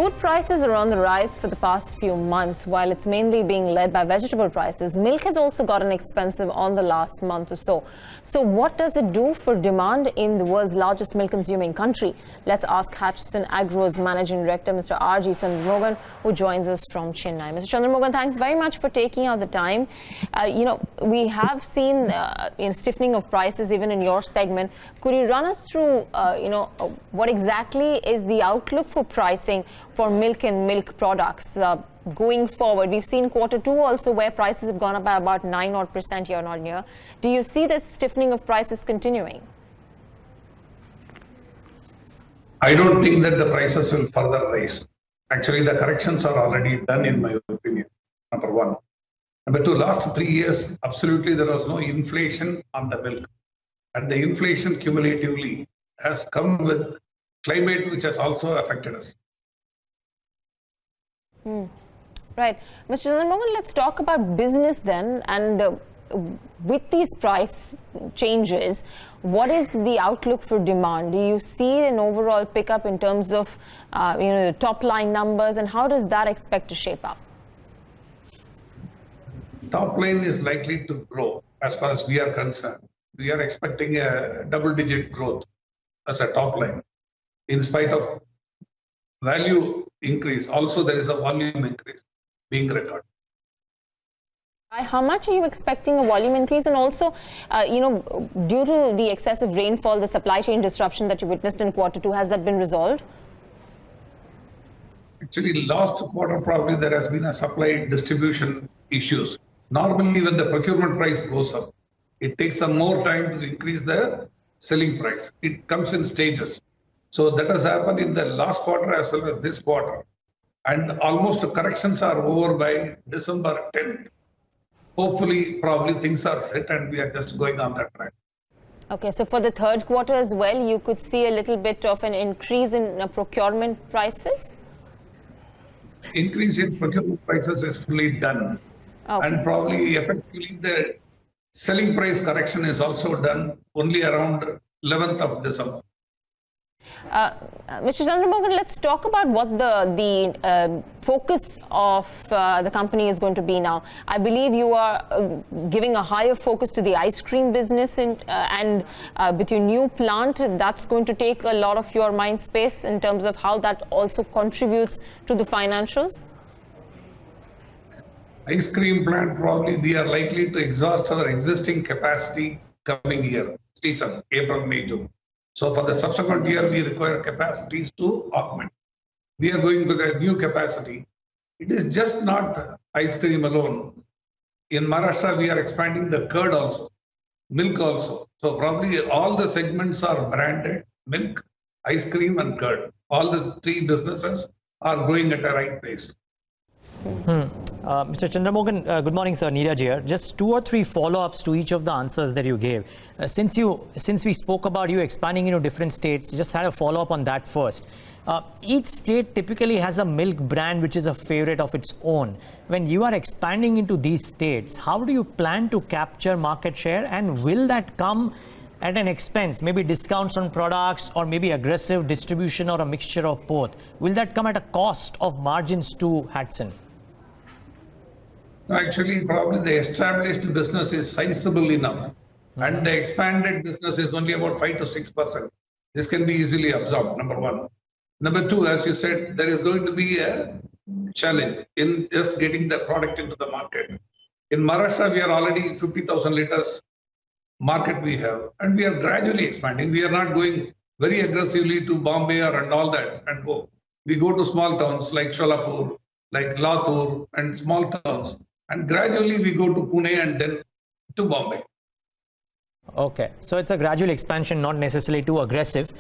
Food prices are on the rise for the past few months. While it's mainly being led by vegetable prices, milk has also gotten expensive on the last month or so. So what does it do for demand in the world's largest milk-consuming country? Let's ask Hatsun Agro's Managing Director, Mr. R.G. Chandramogan, who joins us from Chennai. Mr. Chandramogan, thanks very much for taking out the time. We have seen stiffening of prices even in your segment. Could you run us through, what exactly is the outlook for pricing for milk and milk products going forward? We've seen Q2 also where prices have gone up by about 9% year on year. Do you see this stiffening of prices continuing? I don't think that the prices will further rise. Actually, the corrections are already done in my opinion, number one. Number two, last 3 years, absolutely there was no inflation on the milk. And the inflation cumulatively has come with climate, which has also affected us. Right. Mr. Chandramogan, let's talk about business then. And with these price changes, what is the outlook for demand? Do you see an overall pickup in terms of the top line numbers, and how does that expect to shape up? Top line is likely to grow as far as we are concerned. We are expecting a double-digit growth as a top line. In spite of value increase, also there is a volume increase being recorded. How much are you expecting a volume increase? And also, due to the excessive rainfall, the supply chain disruption that you witnessed in Q2, has that been resolved? Actually, last quarter probably there has been a supply distribution issues. Normally when the procurement price goes up, it takes some more time to increase the selling price. It comes in stages. So that has happened in the last quarter as well as this quarter. And almost corrections are over by December 10th. Hopefully, probably things are set and we are just going on that track. Okay, so for the third quarter as well, you could see a little bit of an increase in procurement prices? Increase in procurement prices is fully done. Okay. And probably effectively the selling price correction is also done only around 11th of December. Mr. Chandramogan, let's talk about what the focus of the company is going to be now. I believe you are giving a higher focus to the ice cream business, and with your new plant, that's going to take a lot of your mind space in terms of how that also contributes to the financials. Ice cream plant, probably we are likely to exhaust our existing capacity coming year, season, April, May, June. So for the subsequent year, we require capacities to augment. We are going with a new capacity. It is just not ice cream alone. In Maharashtra, we are expanding the curd also, milk also. So probably all the segments are branded, milk, ice cream and curd. All the three businesses are going at a right pace. Mr. Chandramogan, good morning, sir. Neeraj here. Just 2 or 3 follow-ups to each of the answers that you gave. Since we spoke about you expanding into different states, just had a follow-up on that first. Each state typically has a milk brand which is a favorite of its own. When you are expanding into these states, how do you plan to capture market share, and will that come at an expense, maybe discounts on products or maybe aggressive distribution or a mixture of both? Will that come at a cost of margins to Hatsun? Actually, probably the established business is sizable enough, and the expanded business is only about 5 to 6%. This can be easily absorbed, number one. Number two, as you said, there is going to be a challenge in just getting the product into the market. In Maharashtra, we are already 50,000 liters market we have, and we are gradually expanding. We are not going very aggressively to Bombay and all that and go. We go to small towns like Sholapur, like Latur and small towns. And gradually we go to Pune and then to Bombay. Okay, so it's a gradual expansion, not necessarily too aggressive.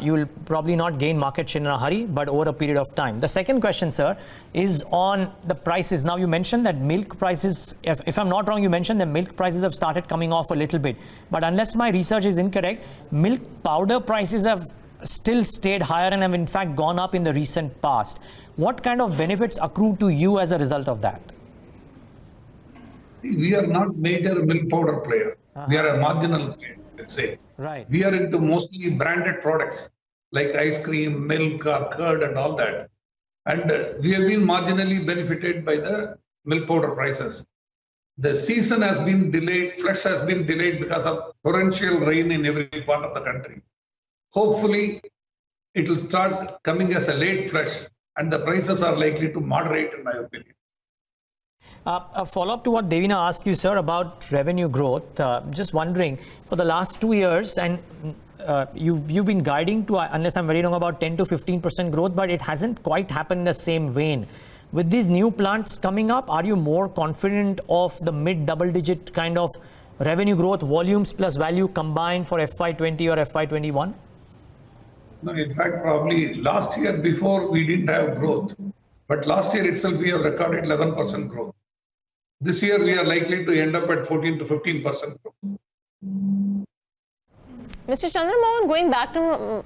You will probably not gain market share in a hurry, but over a period of time. The second question, sir, is on the prices. Now, you mentioned that milk prices, if I'm not wrong, you mentioned that milk prices have started coming off a little bit. But unless my research is incorrect, milk powder prices have still stayed higher and have in fact gone up in the recent past. What kind of benefits accrue to you as a result of that? We are not major milk powder player. We are a marginal player, let's say. Right. We are into mostly branded products like ice cream, milk, curd and all that. And we have been marginally benefited by the milk powder prices. The season has been delayed, flush has been delayed because of torrential rain in every part of the country. Hopefully, it will start coming as a late flush and the prices are likely to moderate, in my opinion. A follow-up to what Devina asked you, sir, about revenue growth. Just wondering, for the last 2 years, and you've been guiding to, unless I'm very wrong, about 10 to 15% growth, but it hasn't quite happened in the same vein. With these new plants coming up, are you more confident of the mid-double-digit kind of revenue growth, volumes plus value combined for FY20 or FY21? No, in fact, probably last year before we didn't have growth, but last year itself we have recorded 11% growth. This year we are likely to end up at 14 to 15% growth. Mr. Chandramogan, going back to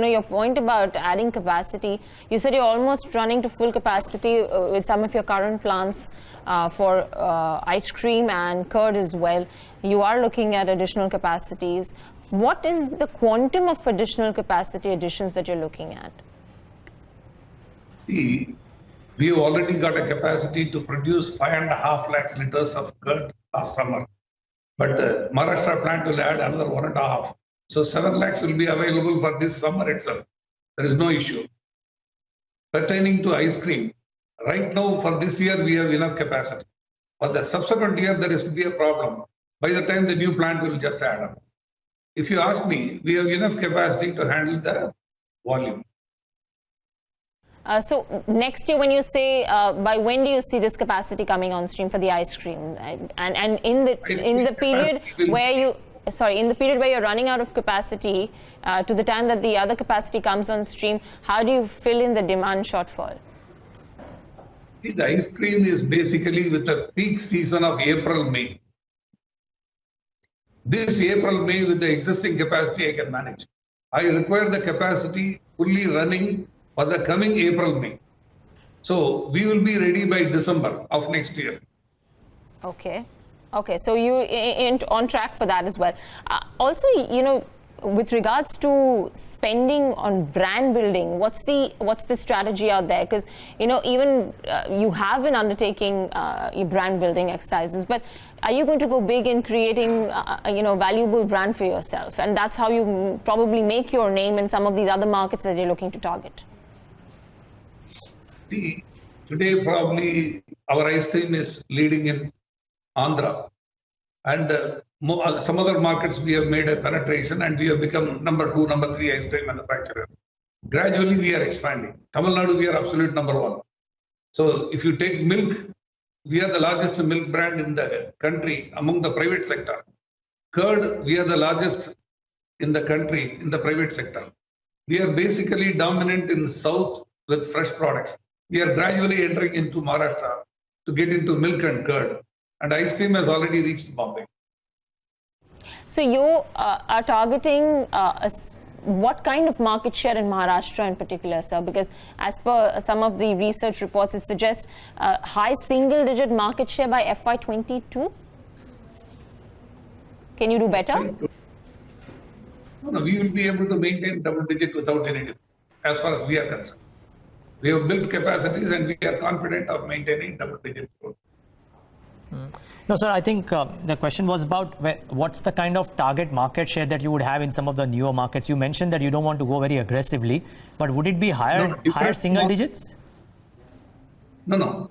your point about adding capacity, you said you're almost running to full capacity with some of your current plants for ice cream and curd as well. You are looking at additional capacities. What is the quantum of additional capacity additions that you're looking at? We have already got a capacity to produce 5.5 lakhs liters of curd last summer, but the Maharashtra plant will add another 1.5. So 7 lakhs will be available for this summer itself. There is no issue. Pertaining to ice cream, right now for this year we have enough capacity. For the subsequent year there is to be a problem. By the time the new plant will just add up. If you ask me, we have enough capacity to handle the volume. So next year, when you say by when do you see this capacity coming on stream for the ice cream, and in the period where you're running out of capacity to the time that the other capacity comes on stream, how do you fill in the demand shortfall? The ice cream is basically with the peak season of April, May. This April, May with the existing capacity I can manage. I require the capacity fully running for the coming April, May. So we will be ready by December of next year. Okay. So you on track for that as well. Also, with regards to spending on brand building, what's the strategy out there? Because even you have been undertaking your brand building exercises, but are you going to go big in creating valuable brand for yourself, and that's how you probably make your name in some of these other markets that you're looking to target? Today probably our ice cream is leading in Andhra, and some other markets we have made a penetration and we have become number 2, number 3 ice cream manufacturers. Gradually we are expanding. Tamil Nadu we are absolute number 1. So if you take milk, we are the largest milk brand in the country among the private sector. Curd, we are the largest in the country in the private sector. We are basically dominant in South with fresh products. We are gradually entering into Maharashtra to get into milk and curd. And ice cream has already reached Bombay. So you are targeting what kind of market share in Maharashtra in particular, sir? Because as per some of the research reports, it suggests high single-digit market share by FY22. Can you do better? No, we will be able to maintain double-digit without any difference, as far as we are concerned. We have built capacities and we are confident of maintaining double-digit growth. No, sir, I think the question was about what's the kind of target market share that you would have in some of the newer markets. You mentioned that you don't want to go very aggressively, but would it be higher single digits? No.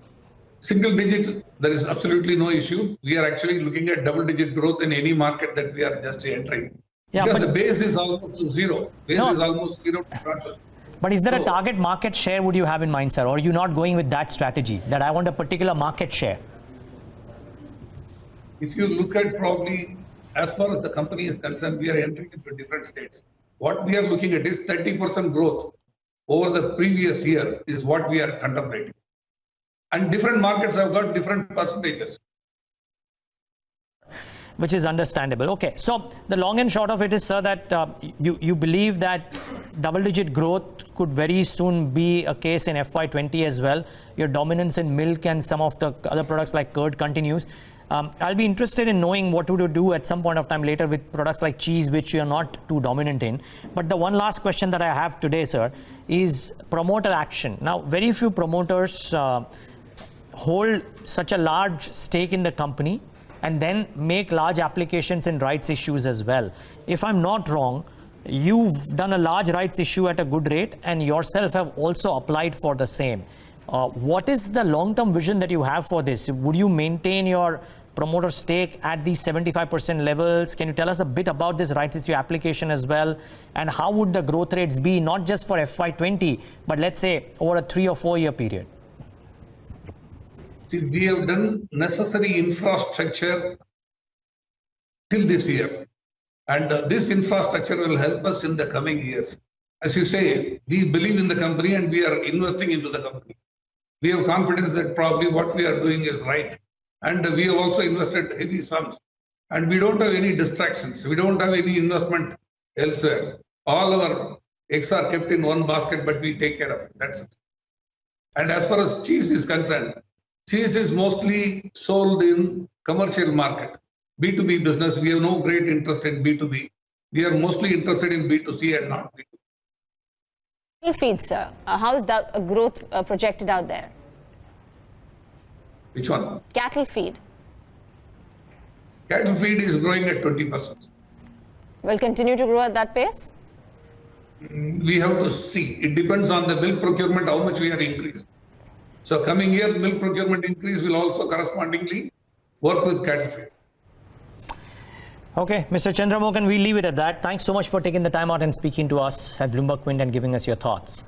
Single digit, there is absolutely no issue. We are actually looking at double-digit growth in any market that we are just entering. Yeah, because the base is almost zero. Base is almost zero. But is there a target market share would you have in mind, sir? Or are you not going with that strategy, that I want a particular market share? If you look at probably, as far as the company is concerned, we are entering into different states. What we are looking at is 30% growth over the previous year is what we are contemplating. And different markets have got different percentages. Which is understandable. Okay, so the long and short of it is, sir, that you believe that double-digit growth could very soon be a case in FY20 as well. Your dominance in milk and some of the other products like curd continues. I'll be interested in knowing what would you do at some point of time later with products like cheese, which you're not too dominant in. But the one last question that I have today, sir, is promoter action. Now, very few promoters hold such a large stake in the company and then make large applications in rights issues as well. If I'm not wrong, you've done a large rights issue at a good rate and yourself have also applied for the same. What is the long-term vision that you have for this? Would you maintain your promoter stake at these 75% levels? Can you tell us a bit about this rights issue application as well? And how would the growth rates be, not just for FY20, but let's say over a 3 or 4 year period? See, we have done necessary infrastructure till this year. And this infrastructure will help us in the coming years. As you say, we believe in the company and we are investing into the company. We have confidence that probably what we are doing is right. And we have also invested heavy sums. And we don't have any distractions. We don't have any investment elsewhere. All our eggs are kept in one basket, but we take care of it. That's it. And as far as cheese is concerned, cheese is mostly sold in commercial market. B2B business, we have no great interest in B2B. We are mostly interested in B2C and not B2B. Cattle feed, sir. How is that growth projected out there? Which one? Cattle feed. Cattle feed is growing at 20%. Will continue to grow at that pace? We have to see. It depends on the milk procurement, how much we are increasing. So coming year, milk procurement increase will also correspondingly work with cattle feed. Okay, Mr. Chandramogan, we'll leave it at that. Thanks so much for taking the time out and speaking to us at BloombergQuint and giving us your thoughts.